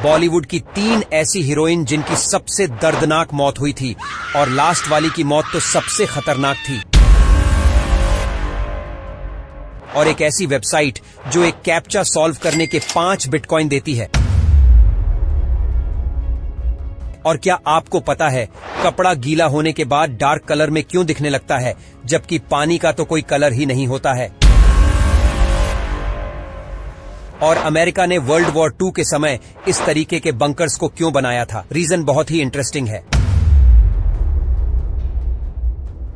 बॉलीवुड की 3 ऐसी हीरोइन जिनकी सबसे दर्दनाक मौत हुई थी और लास्ट वाली की मौत तो सबसे खतरनाक थी। और एक ऐसी वेबसाइट जो एक कैप्चा सॉल्व करने के 5 बिटकॉइन देती है। और क्या आपको पता है कपड़ा गीला होने के बाद डार्क कलर में क्यों दिखने लगता है, जबकि पानी का तो कोई कलर ही नहीं होता है। और अमेरिका ने वर्ल्ड वॉर 2 के समय इस तरीके के बंकर्स को क्यों बनाया था, रीजन बहुत ही इंटरेस्टिंग है।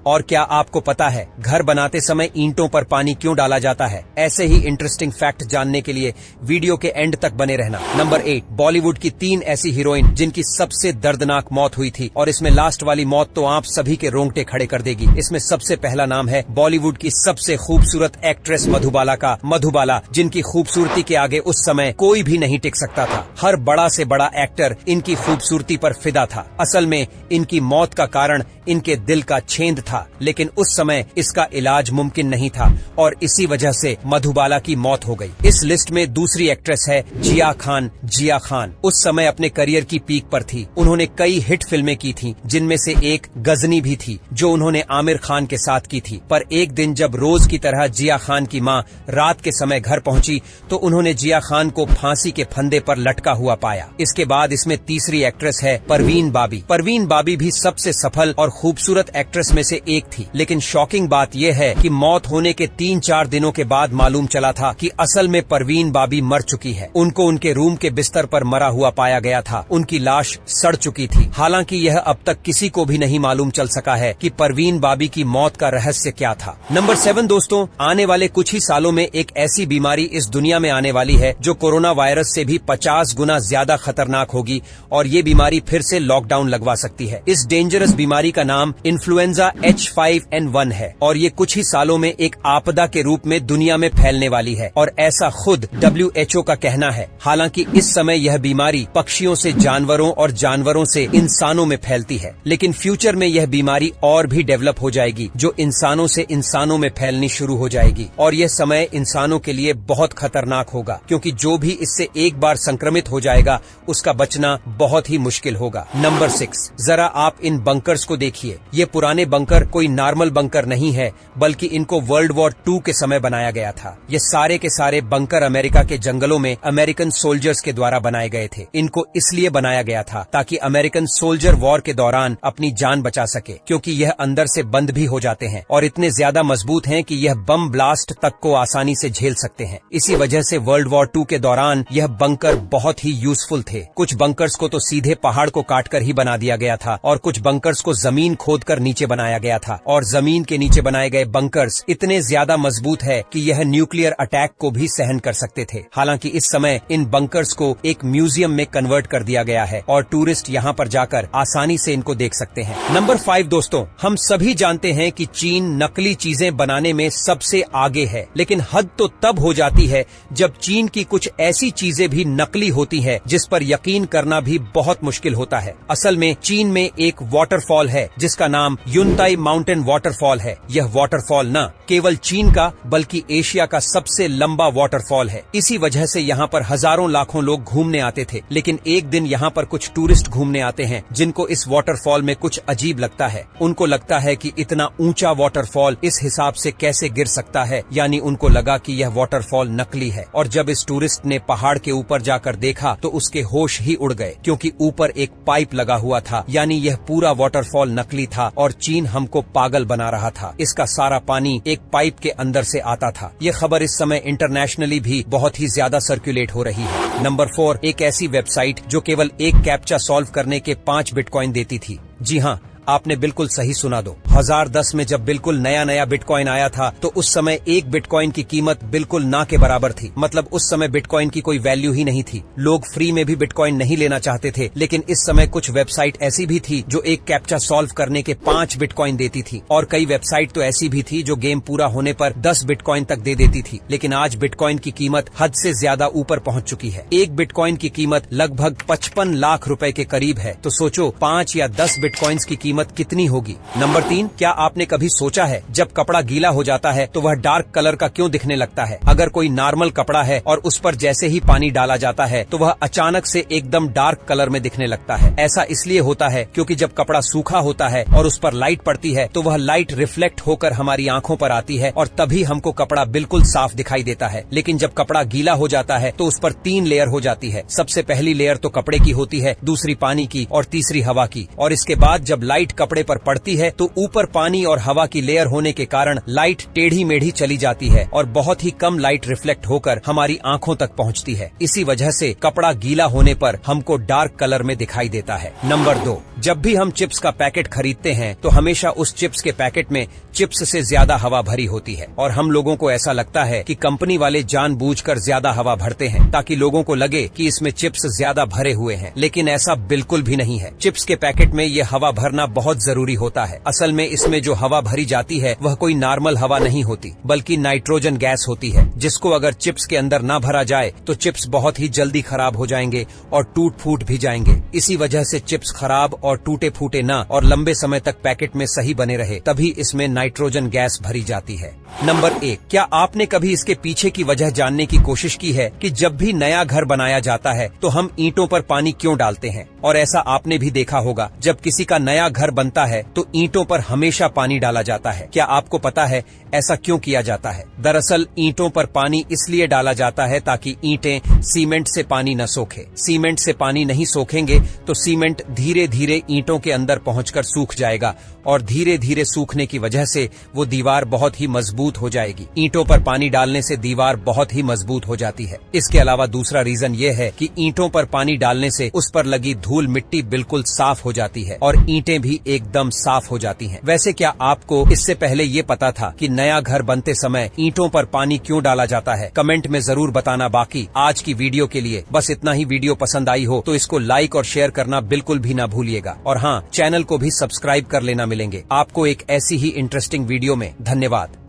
और क्या आपको पता है घर बनाते समय ईंटों पर पानी क्यों डाला जाता है? ऐसे ही इंटरेस्टिंग फैक्ट जानने के लिए वीडियो के एंड तक बने रहना। नंबर 8, बॉलीवुड की 3 ऐसी हीरोइन जिनकी सबसे दर्दनाक मौत हुई थी और इसमें लास्ट वाली मौत तो आप सभी के रोंगटे खड़े कर देगी। इसमें सबसे पहला नाम है बॉलीवुड की सबसे खूबसूरत एक्ट्रेस मधुबाला का। मधुबाला जिनकी खूबसूरती के आगे उस समय कोई भी नहीं टिक सकता था। हर बड़ा से बड़ा एक्टर इनकी खूबसूरती पर फिदा था। असल में इनकी मौत का कारण इनके दिल का छेद था, लेकिन उस समय इसका इलाज मुमकिन नहीं था और इसी वजह से मधुबाला की मौत हो गई। इस लिस्ट में दूसरी एक्ट्रेस है जिया खान। जिया खान उस समय अपने करियर की पीक पर थी। उन्होंने कई हिट फिल्में की थीं, जिनमें से एक गजनी भी थी जो उन्होंने आमिर खान के साथ की थी। पर एक दिन जब रोज की तरह जिया खान की मां रात के समय घर पहुंची तो उन्होंने जिया खान को फांसी के फंदे पर लटका हुआ पाया। इसके बाद इसमें तीसरी एक्ट्रेस है परवीन बाबी। परवीन बाबी भी सबसे सफल और खूबसूरत एक्ट्रेस में से एक थी, लेकिन शॉकिंग बात यह है कि मौत होने के 3-4 दिनों के बाद मालूम चला था कि असल में परवीन बाबी मर चुकी है। उनको उनके रूम के बिस्तर पर मरा हुआ पाया गया था। उनकी लाश सड़ चुकी थी। हालांकि यह अब तक किसी को भी नहीं मालूम चल सका है कि परवीन बाबी की मौत का रहस्य क्या था। नंबर 7 दोस्तों, आने वाले कुछ ही सालों में एक ऐसी बीमारी इस दुनिया में आने वाली है जो कोरोना वायरस से भी 50 गुना ज्यादा खतरनाक होगी और ये बीमारी फिर से लॉकडाउन लगवा सकती है। इस डेंजरस बीमारी का नाम इन्फ्लुएंजा H5N1 है और ये कुछ ही सालों में एक आपदा के रूप में दुनिया में फैलने वाली है और ऐसा खुद WHO का कहना है। हालांकि इस समय यह बीमारी पक्षियों से जानवरों और जानवरों से इंसानों में फैलती है, लेकिन फ्यूचर में यह बीमारी और भी डेवलप हो जाएगी जो इंसानों से इंसानों में फैलनी शुरू हो जाएगी और यह समय इंसानों के लिए बहुत खतरनाक होगा, क्योंकि जो भी इससे एक बार संक्रमित हो जाएगा उसका बचना बहुत ही मुश्किल होगा। नंबर 6, जरा आप इन बंकर्स को देखिए। ये पुराने बंकर कोई नॉर्मल बंकर नहीं है, बल्कि इनको वर्ल्ड वॉर 2 के समय बनाया गया था। ये सारे के सारे बंकर अमेरिका के जंगलों में अमेरिकन सोल्जर्स के द्वारा बनाए गए थे। इनको इसलिए बनाया गया था ताकि अमेरिकन सोल्जर वॉर के दौरान अपनी जान बचा सके, क्योंकि यह अंदर से बंद भी हो जाते हैं और इतने ज्यादा मजबूत हैं कि यह बम ब्लास्ट तक को आसानी से झेल सकते हैं। इसी वजह से वर्ल्ड वॉर 2 के दौरान यह बंकर बहुत ही यूजफुल थे। कुछ बंकर्स को तो सीधे पहाड़ को काटकर ही बना दिया गया था और कुछ बंकर्स को जमीन खोदकर नीचे बनाया गया था और जमीन के नीचे बनाए गए बंकर्स इतने ज्यादा मजबूत है कि यह न्यूक्लियर अटैक को भी सहन कर सकते थे। हालांकि इस समय इन बंकर्स को एक म्यूजियम में कन्वर्ट कर दिया गया है और टूरिस्ट यहां पर जाकर आसानी से इनको देख सकते हैं। नंबर 5 दोस्तों, हम सभी जानते हैं कि चीन नकली चीजें बनाने में सबसे आगे है, लेकिन हद तो तब हो जाती है जब चीन की कुछ ऐसी चीजें भी नकली होती है जिस पर यकीन करना भी बहुत मुश्किल होता है। असल में चीन में एक वाटरफॉल है जिसका नाम युनताई माउंटेन वाटरफॉल है। यह वाटरफॉल न केवल चीन का बल्कि एशिया का सबसे लंबा वाटरफॉल है। इसी वजह से यहाँ पर हजारों लाखों लोग घूमने आते थे, लेकिन एक दिन यहाँ पर कुछ टूरिस्ट घूमने आते हैं जिनको इस वाटरफॉल में कुछ अजीब लगता है। उनको लगता है कि इतना ऊंचा वाटरफॉल इस हिसाब से कैसे गिर सकता है, यानी उनको लगा कि यह वाटरफॉल नकली है। और जब इस टूरिस्ट ने पहाड़ के ऊपर जाकर देखा तो उसके होश ही उड़ गए, क्योंकि ऊपर एक पाइप लगा हुआ था, यानी यह पूरा वाटरफॉल नकली था और चीन हमको पागल बना रहा था। इसका सारा पानी एक पाइप के अंदर से आता था। यह खबर इस समय इंटरनेशनली भी बहुत ही ज्यादा सर्कुलेट हो रही है। नंबर 4, एक ऐसी वेबसाइट जो केवल एक कैप्चा सॉल्व करने के 5 बिटकॉइन देती थी। जी हाँ, आपने बिल्कुल सही सुना। 2010 में जब बिल्कुल नया नया बिटकॉइन आया था तो उस समय एक बिटकॉइन की कीमत बिल्कुल ना के बराबर थी। मतलब उस समय बिटकॉइन की कोई वैल्यू ही नहीं थी। लोग फ्री में भी बिटकॉइन नहीं लेना चाहते थे, लेकिन इस समय कुछ वेबसाइट ऐसी भी थी जो एक कैप्चा सॉल्व करने के 5 बिटकॉइन देती थी और कई वेबसाइट तो ऐसी भी थी जो गेम पूरा होने पर 10 बिटकॉइन तक दे देती थी। लेकिन आज बिटकॉइन की कीमत हद से ज्यादा ऊपर पहुंच चुकी है। एक बिटकॉइन की कीमत लगभग 55 लाख रुपए के करीब है। तो सोचो 5 या 10 बिटकॉइंस की कीमत कीमत कितनी होगी। नंबर 3, क्या आपने कभी सोचा है जब कपड़ा गीला हो जाता है तो वह डार्क कलर का क्यों दिखने लगता है? अगर कोई नॉर्मल कपड़ा है और उस पर जैसे ही पानी डाला जाता है तो वह अचानक से एकदम डार्क कलर में दिखने लगता है। ऐसा इसलिए होता है क्योंकि जब कपड़ा सूखा होता है और उस पर लाइट पड़ती है तो वह लाइट रिफ्लेक्ट होकर हमारी आंखों पर आती है और तभी हमको कपड़ा बिल्कुल साफ दिखाई देता है। लेकिन जब कपड़ा गीला हो जाता है तो उस पर 3 लेयर हो जाती है। सबसे पहली लेयर तो कपड़े की होती है, दूसरी पानी की और तीसरी हवा की। और इसके बाद जब लाइट कपड़े पर पड़ती है तो ऊपर पानी और हवा की लेयर होने के कारण लाइट टेढ़ी मेढ़ी चली जाती है और बहुत ही कम लाइट रिफ्लेक्ट होकर हमारी आंखों तक पहुंचती है। इसी वजह से कपड़ा गीला होने पर हमको डार्क कलर में दिखाई देता है। नंबर 2, जब भी हम चिप्स का पैकेट खरीदते हैं तो हमेशा उस चिप्स के पैकेट में चिप्स से ज्यादा हवा भरी होती है और हम लोगों को ऐसा लगता है कि कंपनी वाले जानबूझकर ज्यादा हवा भरते हैं ताकि लोगों को लगे कि इसमें चिप्स ज्यादा भरे हुए हैं। लेकिन ऐसा बिल्कुल भी नहीं है। चिप्स के पैकेट में ये हवा भरना बहुत जरूरी होता है। असल में इसमें जो हवा भरी जाती है वह कोई नॉर्मल हवा नहीं होती बल्कि नाइट्रोजन गैस होती है, जिसको अगर चिप्स के अंदर न भरा जाए तो चिप्स बहुत ही जल्दी खराब हो जाएंगे और टूट फूट भी जाएंगे। इसी वजह से चिप्स खराब और टूटे फूटे न और लंबे समय तक पैकेट में सही बने रहे तभी इसमें नाइट्रोजन गैस भरी जाती है। नंबर 1, क्या आपने कभी इसके पीछे की वजह जानने की कोशिश की है कि जब भी नया घर बनाया जाता है तो हम ईंटों पर पानी क्यों डालते हैं? और ऐसा आपने भी देखा होगा, जब किसी का नया घर बनता है तो ईंटों पर हमेशा पानी डाला जाता है। क्या आपको पता है ऐसा क्यों किया जाता है? दरअसल ईंटों पर पानी इसलिए डाला जाता है ताकि ईंटें सीमेंट से पानी न सोखे। सीमेंट से पानी नहीं सोखेंगे तो सीमेंट धीरे धीरे ईंटों के अंदर पहुंचकर सूख जाएगा और धीरे धीरे सूखने की वजह से वो दीवार बहुत ही मजबूत हो जाएगी। ईंटों पर पानी डालने से दीवार बहुत ही मजबूत हो जाती है। इसके अलावा दूसरा रीजन ये है कि ईंटों पर पानी डालने से उस पर लगी धूल मिट्टी बिल्कुल साफ हो जाती है और ईंटें भी एकदम साफ हो जाती हैं। वैसे क्या आपको इससे पहले ये पता था कि नया घर बनते समय ईंटों पर पानी क्यों डाला जाता है? कमेंट में जरूर बताना। बाकी आज की वीडियो के लिए बस इतना ही। वीडियो पसंद आई हो तो इसको लाइक और शेयर करना बिल्कुल भी ना भूलिएगा और हाँ, चैनल को भी सब्सक्राइब कर लेना। मिलेंगे आपको एक ऐसी ही इंटरेस्टिंग वीडियो में। धन्यवाद।